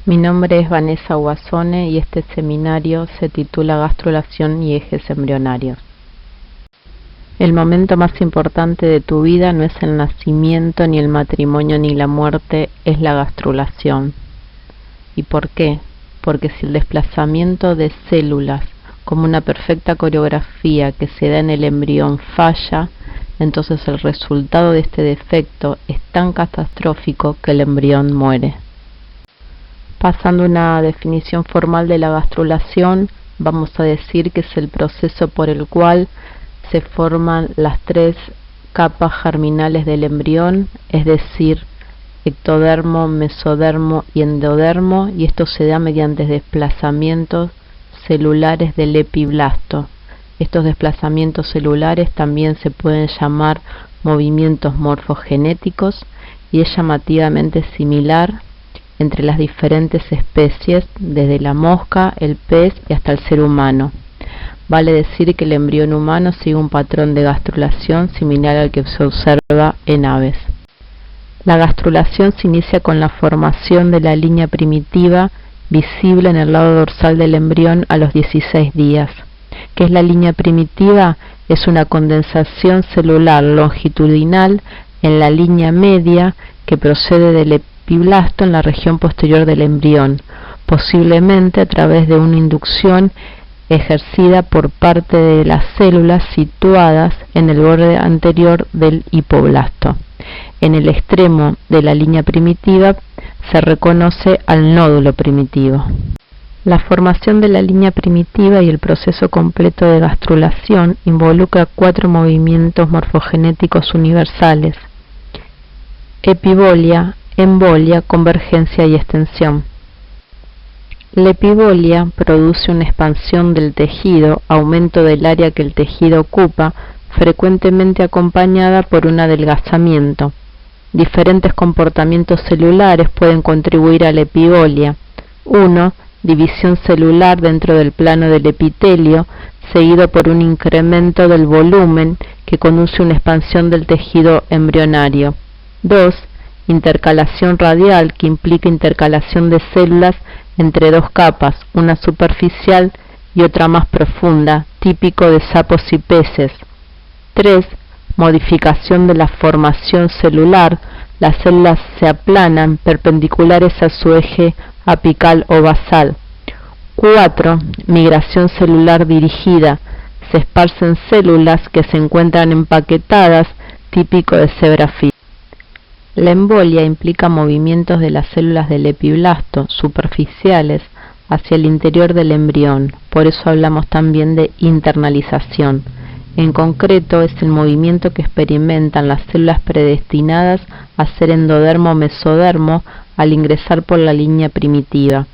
Mi nombre es Vanessa Guasone y este seminario se titula Gastrulación y ejes embrionarios. El momento más importante de tu vida no es el nacimiento, ni el matrimonio, ni la muerte, es la gastrulación. ¿Y por qué? Porque si el desplazamiento de células, como una perfecta coreografía que se da en el embrión, falla, entonces el resultado de este defecto es tan catastrófico que el embrión muere. Pasando a una definición formal de la gastrulación, vamos a decir que es el proceso por el cual se forman las tres capas germinales del embrión, es decir, ectodermo, mesodermo y endodermo, y esto se da mediante desplazamientos celulares del epiblasto. Estos desplazamientos celulares también se pueden llamar movimientos morfogenéticos y es llamativamente similar entre las diferentes especies, desde la mosca, el pez y hasta el ser humano. Vale decir que el embrión humano sigue un patrón de gastrulación similar al que se observa en aves. La gastrulación se inicia con la formación de la línea primitiva visible en el lado dorsal del embrión a los 16 días. ¿Qué es la línea primitiva? Es una condensación celular longitudinal en la línea media que procede del epiblasto en la región posterior del embrión, posiblemente a través de una inducción ejercida por parte de las células situadas en el borde anterior del hipoblasto. En el extremo de la línea primitiva se reconoce al nódulo primitivo. La formación de la línea primitiva y el proceso completo de gastrulación involucra 4 movimientos morfogenéticos universales: epibolia, embolia, convergencia y extensión. La epibolia produce una expansión del tejido, aumento del área que el tejido ocupa, frecuentemente acompañada por un adelgazamiento. Diferentes comportamientos celulares pueden contribuir a la epibolia. 1. División celular dentro del plano del epitelio, seguido por un incremento del volumen que conduce a una expansión del tejido embrionario. 2. Intercalación radial, que implica intercalación de células entre dos capas, una superficial y otra más profunda, típico de sapos y peces. 3. Modificación de la formación celular, las células se aplanan perpendiculares a su eje apical o basal. 4. Migración celular dirigida, se esparcen células que se encuentran empaquetadas, típico de zebrafil. La embolia implica movimientos de las células del epiblasto superficiales hacia el interior del embrión, por eso hablamos también de internalización. En concreto, es el movimiento que experimentan las células predestinadas a ser endodermo o mesodermo al ingresar por la línea primitiva.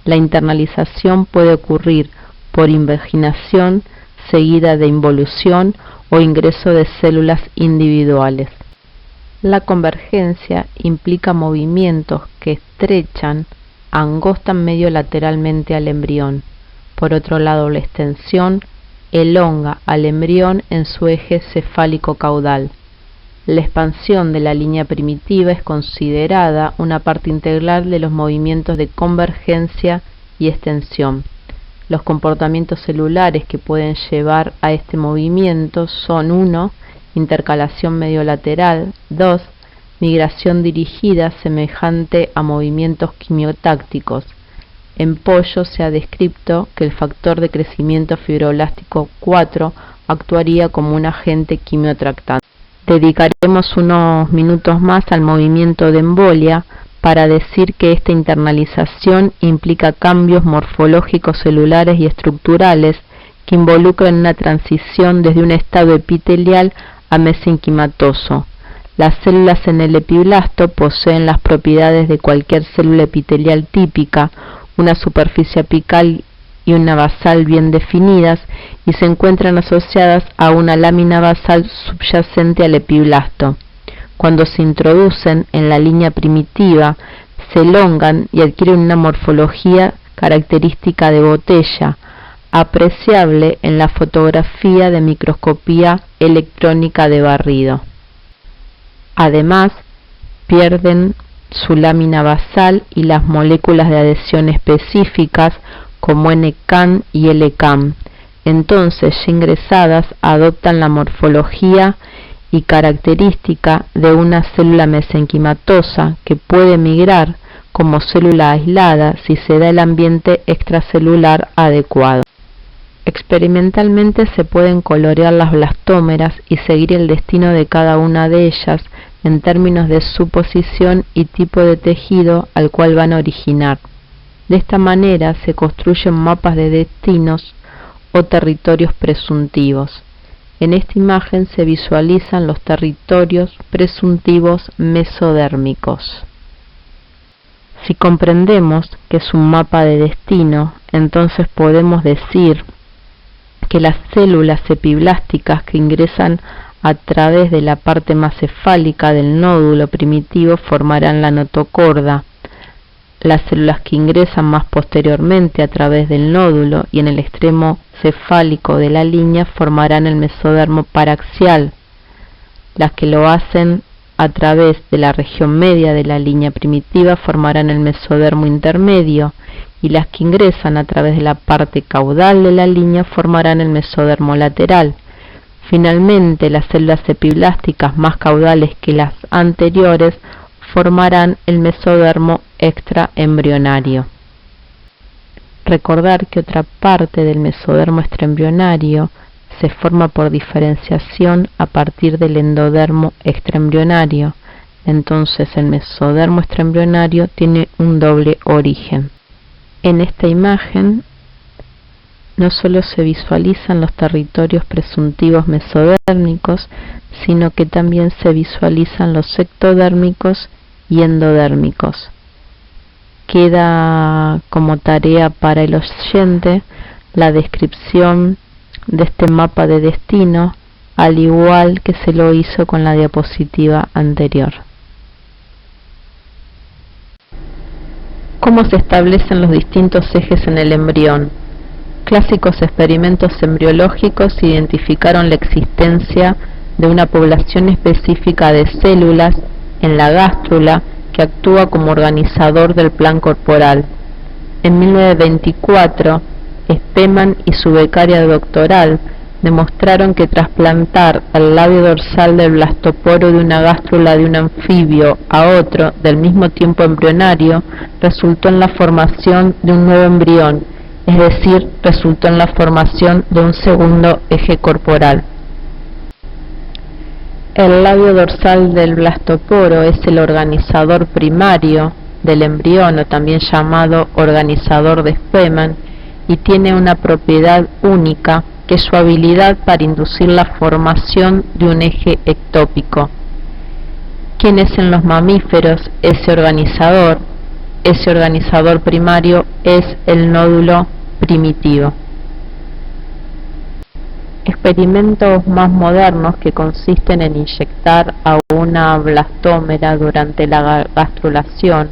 La internalización puede ocurrir por invaginación seguida de involución o ingreso de células individuales. La convergencia implica movimientos que estrechan, angostan medio lateralmente al embrión. Por otro lado, la extensión elonga al embrión en su eje cefálico-caudal. La expansión de la línea primitiva es considerada una parte integral de los movimientos de convergencia y extensión. Los comportamientos celulares que pueden llevar a este movimiento son: 1. Intercalación mediolateral. 2. Migración dirigida semejante a movimientos quimiotácticos. En pollo se ha descrito que el factor de crecimiento fibroblástico 4 actuaría como un agente quimiotractante. Dedicaremos unos minutos más al movimiento de embolia para decir que esta internalización implica cambios morfológicos celulares y estructurales que involucran una transición desde un estado epitelial a mesenquimatoso. Las células en el epiblasto poseen las propiedades de cualquier célula epitelial típica, una superficie apical y una basal bien definidas, y se encuentran asociadas a una lámina basal subyacente al epiblasto. Cuando se introducen en la línea primitiva, se elongan y adquieren una morfología característica de botella, apreciable en la fotografía de microscopía electrónica de barrido. Además, pierden su lámina basal y las moléculas de adhesión específicas como NCAM y LCAM. Entonces, ya ingresadas, adoptan la morfología y característica de una célula mesenquimatosa que puede migrar como célula aislada si se da el ambiente extracelular adecuado. Experimentalmente se pueden colorear las blastómeras y seguir el destino de cada una de ellas en términos de su posición y tipo de tejido al cual van a originar. De esta manera se construyen mapas de destinos o territorios presuntivos. En esta imagen se visualizan los territorios presuntivos mesodérmicos. Si comprendemos que es un mapa de destino, entonces podemos decir que las células epiblásticas que ingresan a través de la parte más cefálica del nódulo primitivo formarán la notocorda. Las células que ingresan más posteriormente a través del nódulo y en el extremo cefálico de la línea formarán el mesodermo paraxial. Las que lo hacen a través de la región media de la línea primitiva formarán el mesodermo intermedio, y las que ingresan a través de la parte caudal de la línea formarán el mesodermo lateral. Finalmente, las células epiblásticas más caudales que las anteriores formarán el mesodermo extraembrionario. Recordar que otra parte del mesodermo extraembrionario se forma por diferenciación a partir del endodermo extraembrionario. Entonces el mesodermo extraembrionario tiene un doble origen. En esta imagen no solo se visualizan los territorios presuntivos mesodérmicos, sino que también se visualizan los ectodérmicos y endodérmicos. Queda como tarea para el oyente la descripción de este mapa de destino, al igual que se lo hizo con la diapositiva anterior. ¿Cómo se establecen los distintos ejes en el embrión? Clásicos experimentos embriológicos identificaron la existencia de una población específica de células en la gástrula que actúa como organizador del plan corporal. En 1924, Spemann y su becaria doctoral demostraron que trasplantar el labio dorsal del blastoporo de una gástrula de un anfibio a otro del mismo tiempo embrionario resultó en la formación de un nuevo embrión, es decir, resultó en la formación de un segundo eje corporal. El labio dorsal del blastoporo es el organizador primario del embrión, o también llamado organizador de Spemann, y tiene una propiedad única, que es su habilidad para inducir la formación de un eje ectópico. ¿Quién es en los mamíferos ese organizador? Ese organizador primario es el nódulo primitivo. Experimentos más modernos que consisten en inyectar a una blastómera durante la gastrulación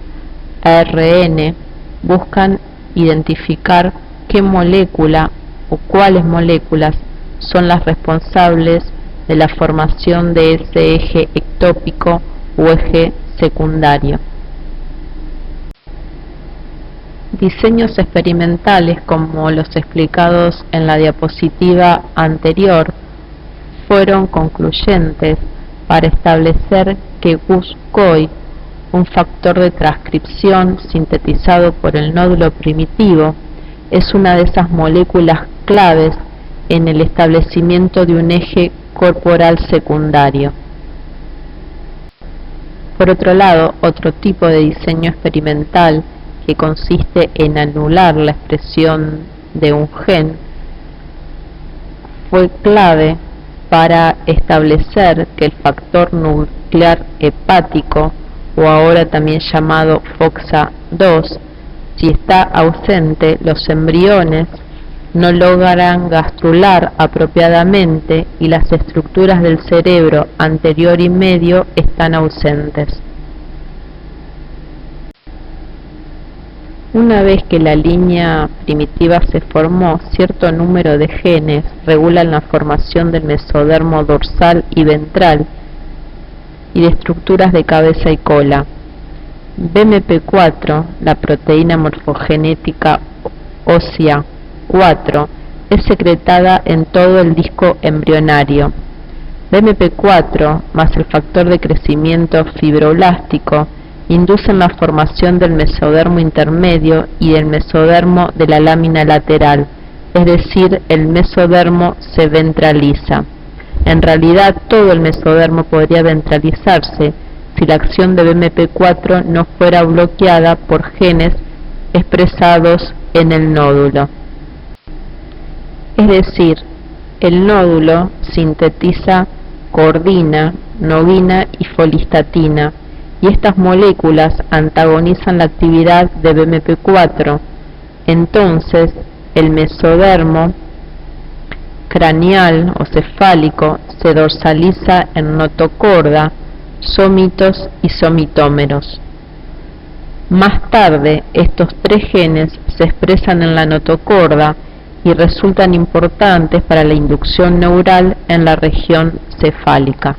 ARN buscan identificar qué molécula o cuáles moléculas son las responsables de la formación de ese eje ectópico o eje secundario. Diseños experimentales como los explicados en la diapositiva anterior fueron concluyentes para establecer que Gus-Coy, un factor de transcripción sintetizado por el nódulo primitivo, es una de esas moléculas claves en el establecimiento de un eje corporal secundario. Por otro lado, otro tipo de diseño experimental que consiste en anular la expresión de un gen fue clave para establecer que el factor nuclear hepático, o ahora también llamado FOXA2, si está ausente, los embriones no logran gastrular apropiadamente y las estructuras del cerebro anterior y medio están ausentes. Una vez que la línea primitiva se formó, cierto número de genes regulan la formación del mesodermo dorsal y ventral y de estructuras de cabeza y cola. BMP4, la proteína morfogenética ósea 4, es secretada en todo el disco embrionario. BMP4 más el factor de crecimiento fibroblástico inducen la formación del mesodermo intermedio y del mesodermo de la lámina lateral, es decir, el mesodermo se ventraliza. En realidad, todo el mesodermo podría ventralizarse si la acción de BMP4 no fuera bloqueada por genes expresados en el nódulo. Es decir, el nódulo sintetiza coordina, noguina y folistatina, y estas moléculas antagonizan la actividad de BMP4. Entonces, el mesodermo craneal o cefálico se dorsaliza en notocorda, sómitos y somitómeros. Más tarde, estos tres genes se expresan en la notocorda y resultan importantes para la inducción neural en la región cefálica.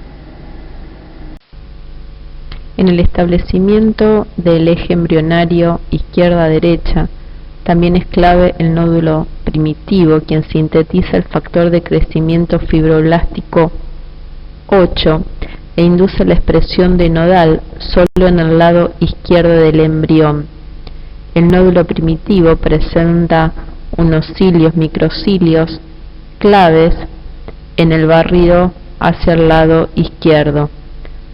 En el establecimiento del eje embrionario izquierda-derecha, también es clave el nódulo primitivo, quien sintetiza el factor de crecimiento fibroblástico 8 e induce la expresión de nodal solo en el lado izquierdo del embrión. El nódulo primitivo presenta unos cilios microcilios claves en el barrido hacia el lado izquierdo.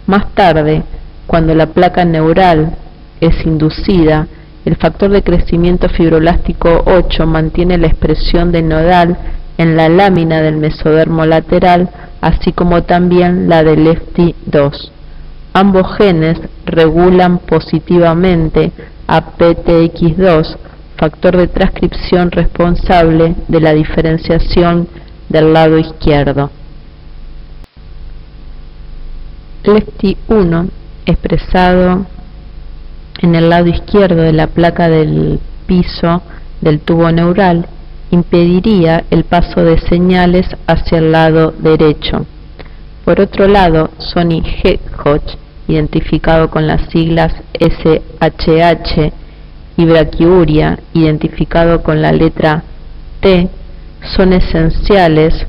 Más tarde, cuando la placa neural es inducida, el factor de crecimiento fibroblástico 8 mantiene la expresión de nodal en la lámina del mesodermo lateral, así como también la de LEFT2. Ambos genes regulan positivamente a PTX2, factor de transcripción responsable de la diferenciación del lado izquierdo. LEFT1, expresado en el lado izquierdo de la placa del piso del tubo neural, impediría el paso de señales hacia el lado derecho. Por otro lado, Sony-Hedgehog, identificado con las siglas SHH, y braquiuria, identificado con la letra T, son esenciales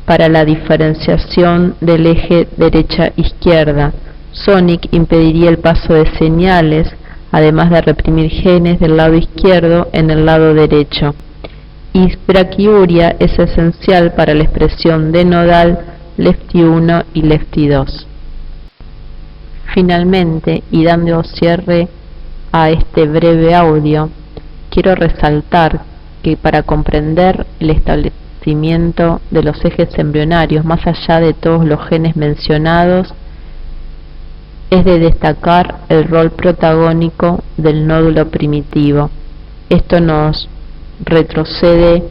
para la diferenciación del eje derecha-izquierda. Sonic impediría el paso de señales, además de reprimir genes del lado izquierdo en el lado derecho. Y braquiuria es esencial para la expresión de nodal LEFT1 y LEFT2. Finalmente, y dando cierre a este breve audio, quiero resaltar que para comprender el establecimiento de los ejes embrionarios, más allá de todos los genes mencionados, es de destacar el rol protagónico del nódulo primitivo. Esto nos retrocede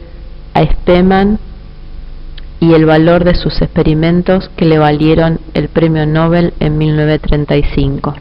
a Spemann y el valor de sus experimentos que le valieron el premio Nobel en 1935.